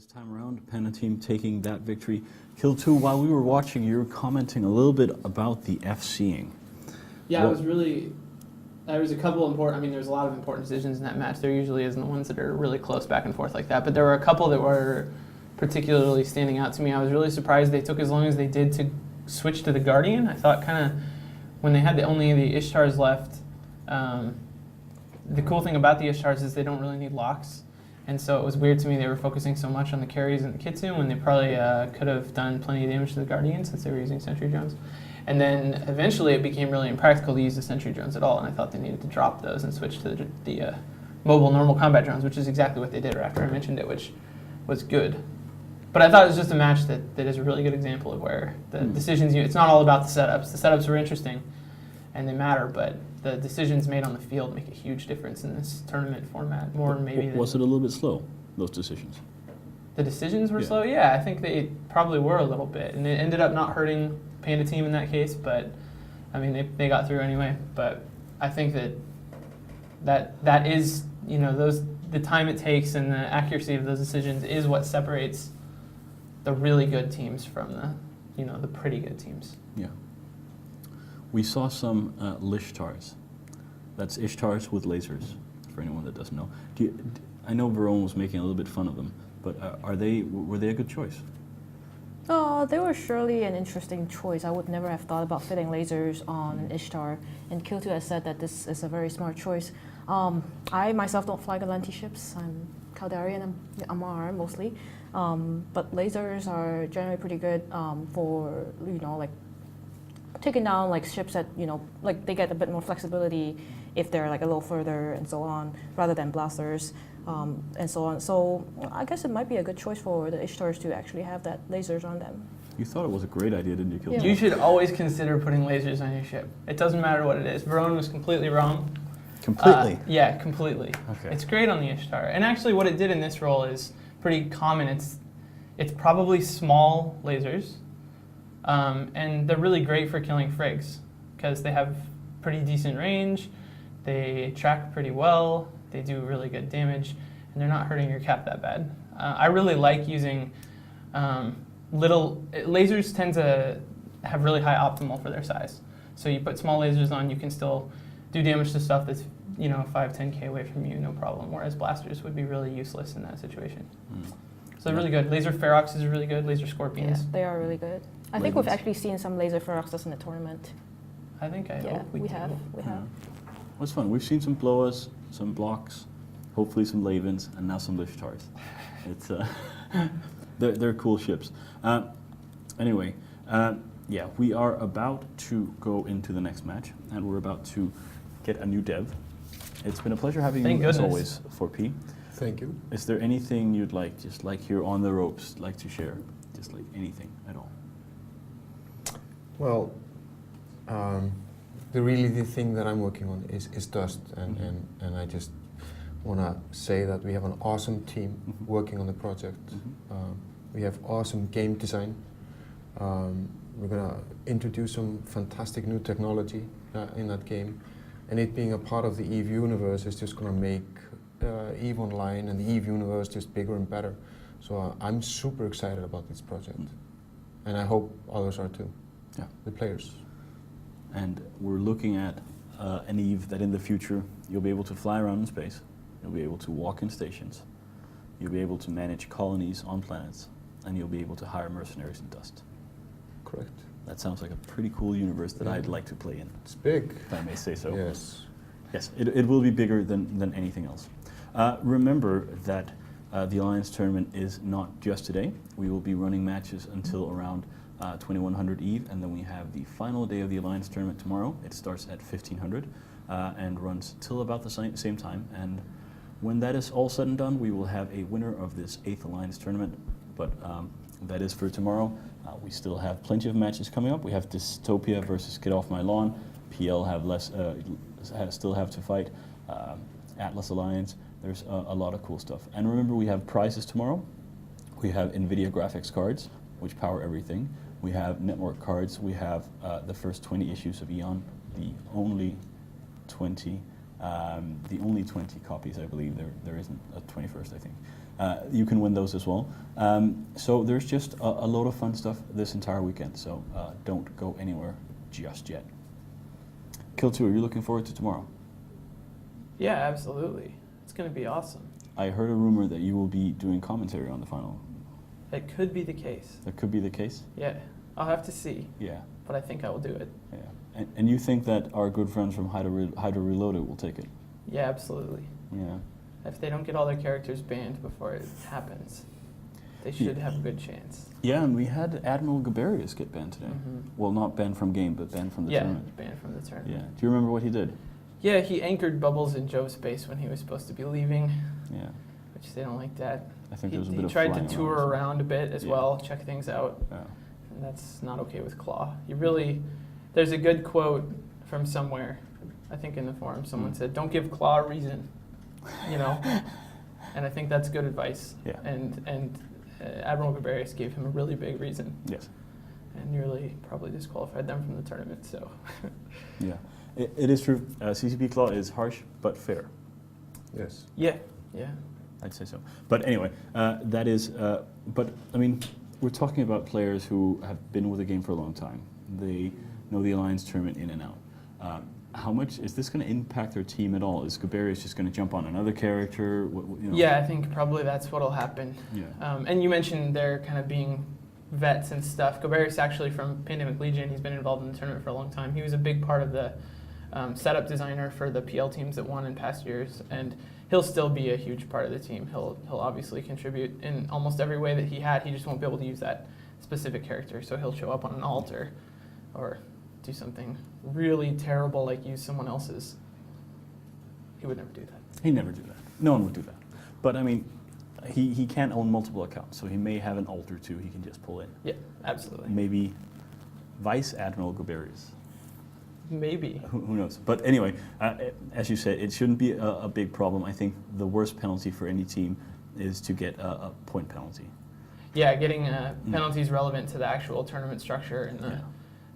this time around, Panda team taking that victory. Kill 2, while we were watching, you were commenting a little bit about the FCing. Yeah, there was a couple important, there's a lot of important decisions in that match. There usually isn't the ones that are really close back and forth like that, but there were a couple that were particularly standing out to me. I was really surprised they took as long as they did to switch to the Guardian. I thought kind of when they had only the Ishtars left, the cool thing about the Ishtars is they don't really need locks. And so it was weird to me they were focusing so much on the carries and the Kitsu when they probably could have done plenty of damage to the Guardian since they were using Sentry Drones. And then eventually it became really impractical to use the Sentry Drones at all, and I thought they needed to drop those and switch to the mobile normal combat drones, which is exactly what they did right after I mentioned it, which was good. But I thought it was just a match that is a really good example of where the decisions, it's not all about the setups. The setups were interesting and they matter, but the decisions made on the field make a huge difference in this tournament format, more maybe than... Was it a little bit slow, those decisions? The decisions were slow? Yeah, I think they probably were a little bit, and it ended up not hurting Panda team in that case, but they got through anyway. But I think that is, the time it takes and the accuracy of those decisions is what separates the really good teams from the pretty good teams. Yeah. We saw some Lishtars. That's Ishtars with lasers, for anyone that doesn't know. I know Verone was making a little bit fun of them, but were they a good choice? They were surely an interesting choice. I would never have thought about fitting lasers on an Ishtar, and Kill2 has said that this is a very smart choice. I myself don't fly Galanti ships. I'm Caldarian and Amar mostly, but lasers are generally pretty good for taking down ships that they get a bit more flexibility if they're a little further and so on, rather than blasters. And so on. So I guess it might be a good choice for the Ishtars to actually have that lasers on them. You thought it was a great idea, didn't you, Kill2? Yeah. You should always consider putting lasers on your ship. It doesn't matter what it is. Verone was completely wrong. Completely? Yeah, completely. Okay. It's great on the Ishtar. And actually what it did in this role is pretty common. It's probably small lasers, and they're really great for killing frigs because they have pretty decent range, they track pretty well, they do really good damage, and they're not hurting your cap that bad. I really like using lasers tend to have really high optimal for their size. So you put small lasers on, you can still do damage to stuff that's 5-10K away from you, no problem, whereas blasters would be really useless in that situation. So they're really good. Laser Ferox is really good, laser Scorpions. Yeah, they are really good. I think we've actually seen some laser Feroxes in the tournament. I hope we have. What's fun? We've seen some Bloas, some Blocks, hopefully some Lavens, and now some Lishtars. It's they're cool ships. Anyway, we are about to go into the next match, and we're about to get a new dev. It's been a pleasure having you as always, 4P. Thank you. Is there anything you'd just here on the ropes, like to share? Just anything at all? Well, the thing that I'm working on is Dust, and I just want to say that we have an awesome team working on the project. We have awesome game design. We're going to introduce some fantastic new technology in that game, and it being a part of the EVE universe is just going to make EVE Online and the EVE universe just bigger and better. So I'm super excited about this project, and I hope others are too. Yeah, the players. And we're looking at an EVE that in the future you'll be able to fly around in space, you'll be able to walk in stations, you'll be able to manage colonies on planets, and you'll be able to hire mercenaries in Dust. Correct. That sounds like a pretty cool universe that I'd like to play in. It's big. If I may say so. Yes. Yes, it will be bigger than anything else. Remember that the Alliance tournament is not just today. We will be running matches until around 2100 EVE, and then we have the final day of the Alliance tournament tomorrow. It starts at 1500 and runs till about the same time. And when that is all said and done, we will have a winner of this 8th Alliance tournament. But that is for tomorrow. We still have plenty of matches coming up. We have Dystopia versus Get Off My Lawn. PL still have to fight. Atlas Alliance. There's a lot of cool stuff. And remember, we have prizes tomorrow. We have NVIDIA graphics cards, which power everything. We have network cards. We have the first 20 issues of Eon, the only 20 The only 20 copies, I believe. There isn't a 21st, I think. You can win those as well. So there's just a load of fun stuff this entire weekend. So don't go anywhere just yet. Kill2, are you looking forward to tomorrow? Yeah, absolutely. It's going to be awesome. I heard a rumor that you will be doing commentary on the final. It could be the case. That could be the case? Yeah, I'll have to see. Yeah. But I think I will do it. Yeah. And you think that our good friends from Hydra Reloaded will take it? Yeah, absolutely. Yeah. If they don't get all their characters banned before it happens, they should have a good chance. Yeah, and we had Admiral Gaberius get banned today. Well, not banned from game, but banned from the tournament. Yeah, banned from the tournament. Yeah. Do you remember what he did? Yeah, he anchored bubbles in Jove's space when he was supposed to be leaving. Yeah. Which they don't like that. I think there was a bit of He tried to flying tour around a bit as well, check things out. Yeah. And that's not okay with Claw. There's a good quote from somewhere, I think in the forum, someone said, "Don't give Claw a reason," you know? And I think that's good advice. Yeah. And Admiral Gaberius gave him a really big reason. Yes. And nearly probably disqualified them from the tournament, so. Yeah. It is true. CCP Claw is harsh, but fair. Yes. Yeah. I'd say so. But anyway, that is, but I mean, we're talking about players who have been with the game for a long time. They know the Alliance tournament in and out. How much is this going to impact their team at all? Is Gaberius just going to jump on another character? You know? Yeah, I think probably that's what'll happen. Yeah. And you mentioned they're kind of being vets and stuff. Gaberius actually from Pandemic Legion, he's been involved in the tournament for a long time. He was a big part of the setup designer for the PL teams that won in past years, and he'll still be a huge part of the team. He'll obviously contribute in almost every way that he had. He just won't be able to use that specific character, so he'll show up on an altar or do something really terrible like use someone else's. He would never do that. He'd never do that. No one would do that. But I mean, he can't own multiple accounts, so he may have an alt or two he can just pull in. Yeah, absolutely. Maybe Vice Admiral Gaberius. Maybe. Who knows? But anyway, as you said, it shouldn't be a big problem. I think the worst penalty for any team is to get a point penalty. Yeah, getting penalties relevant to the actual tournament structure and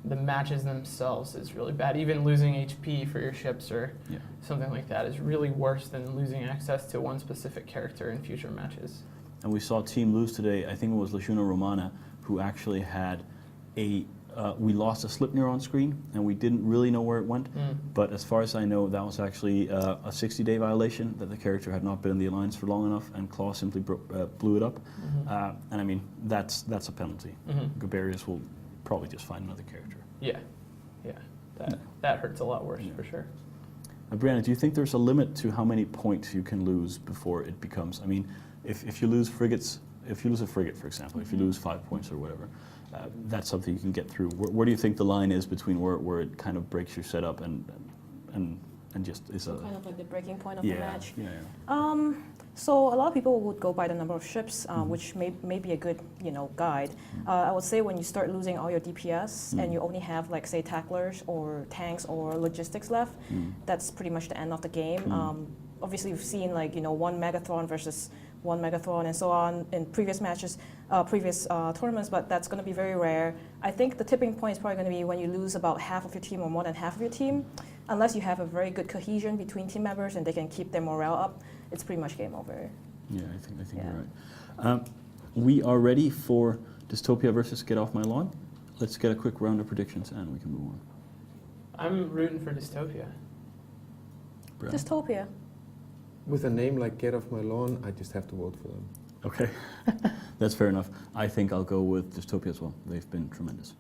the matches themselves is really bad. Even losing HP for your ships or something like that is really worse than losing access to one specific character in future matches. And we saw a team lose today. I think it was Lashuna Romana who actually had we lost a slip near on screen, and we didn't really know where it went. But as far as I know, that was actually a 60-day violation, that the character had not been in the Alliance for long enough, and Claw simply blew it up. And I mean, that's a penalty. Gaberius will probably just find another character. Yeah. That hurts a lot worse, for sure. Brianna, do you think there's a limit to how many points you can lose before it becomes, I mean, if you lose frigates, if you lose a frigate, for example, if you lose 5 points or whatever, that's something you can get through. Where do you think the line is between where it kind of breaks your setup and just is So kind of like the breaking point of the match. So a lot of people would go by the number of ships, which may be a good guide. I would say when you start losing all your DPS and you only have like say tacklers or tanks or logistics left, that's pretty much the end of the game. Obviously, we've seen like one Megathron versus one Megathron and so on in previous matches, previous tournaments, but that's going to be very rare. I think the tipping point is probably going to be when you lose about half of your team or more than half of your team, unless you have a very good cohesion between team members and they can keep their morale up. It's pretty much game over. Yeah, I think you're right. We are ready for Dystopia versus Get Off My Lawn. Let's get a quick round of predictions and we can move on. I'm rooting for Dystopia. Brad? Dystopia. With a name like Get Off My Lawn, I just have to vote for them. Okay, that's fair enough. I think I'll go with Dystopia as well. They've been tremendous.